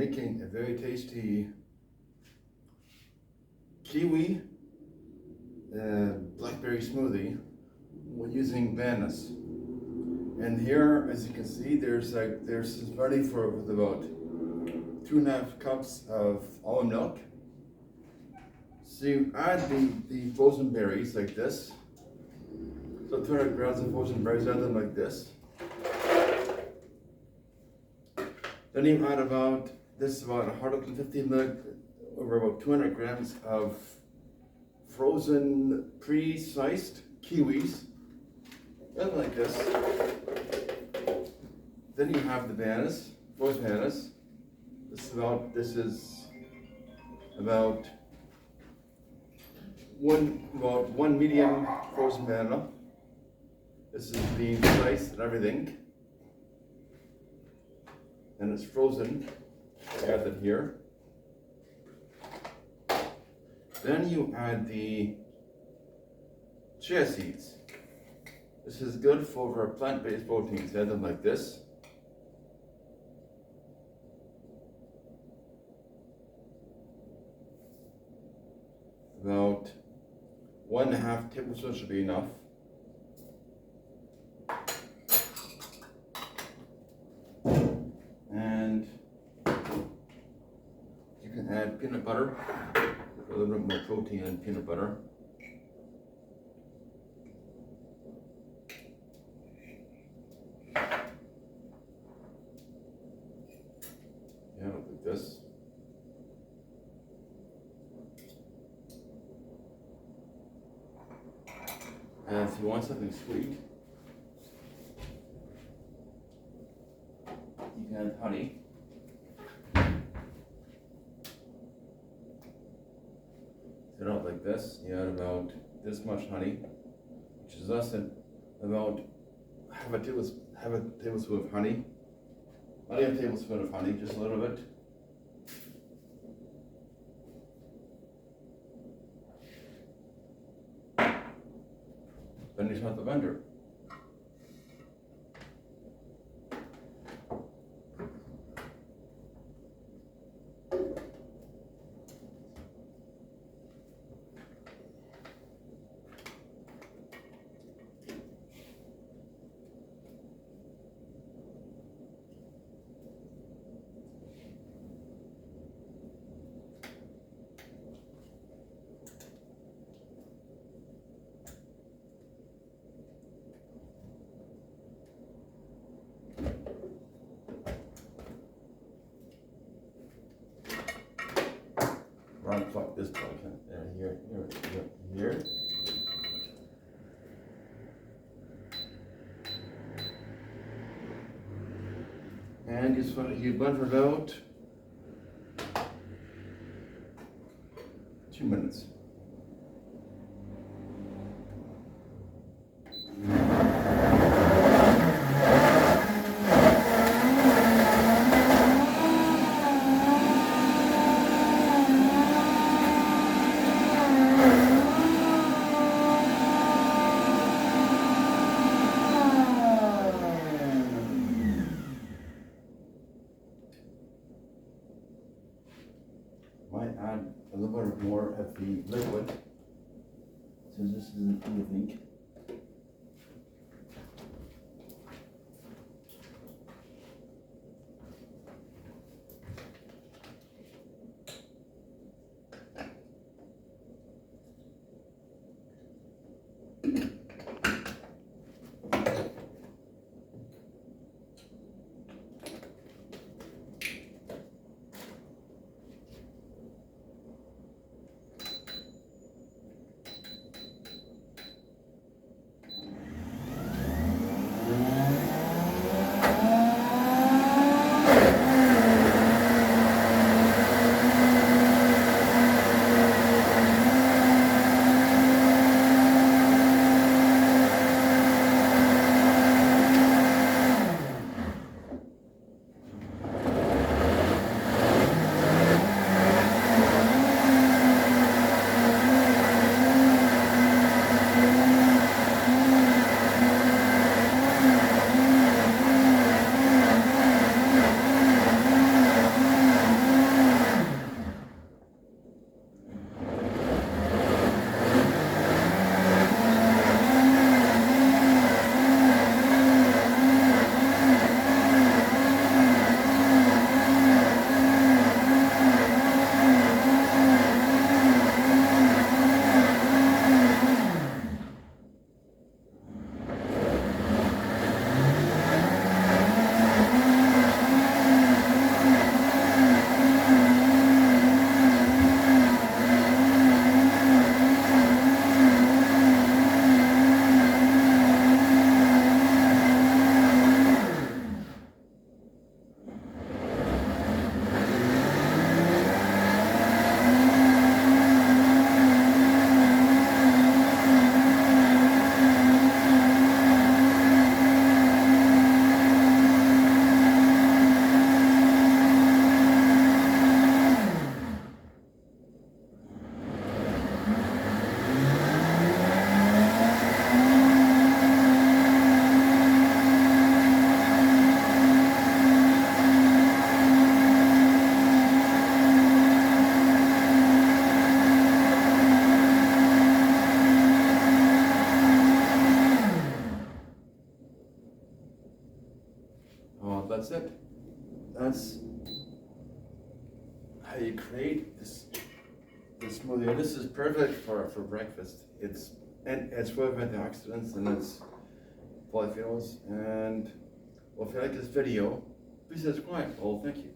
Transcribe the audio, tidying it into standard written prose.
making a very tasty kiwi blackberry smoothie. We're using bananas. And here, as you can see, there's ready for with about 2.5 cups of almond milk. So you add the frozen berries like this. So 200 grams of frozen berries, add them like this. Then you add about 150 ml, or about 200 grams of frozen pre-sliced kiwis, and like this. Then you have the bananas, frozen bananas. This is about one medium frozen banana. This is being sliced and everything, and it's frozen. Add it here. Then you add the chia seeds. This is good for plant-based proteins. Add them like this. About 1.5 tablespoons should be enough. And you can add peanut butter, a little bit more protein in peanut butter. Yeah, like this. And if you want something sweet, you can add honey. Set it out like this. You add about this much honey, which is less than about half a tablespoon of honey. Not even a tablespoon of honey, just a little bit. Then you start the blender. Pluck this plug here. And you blend for about 2 minutes. Might add a little bit more of the liquid, since this isn't anything. that's it. That's how you create this smoothie. This is perfect for breakfast. It's full of antioxidants and it's polyphenols. And well, if you like this video, please subscribe. Well, thank you.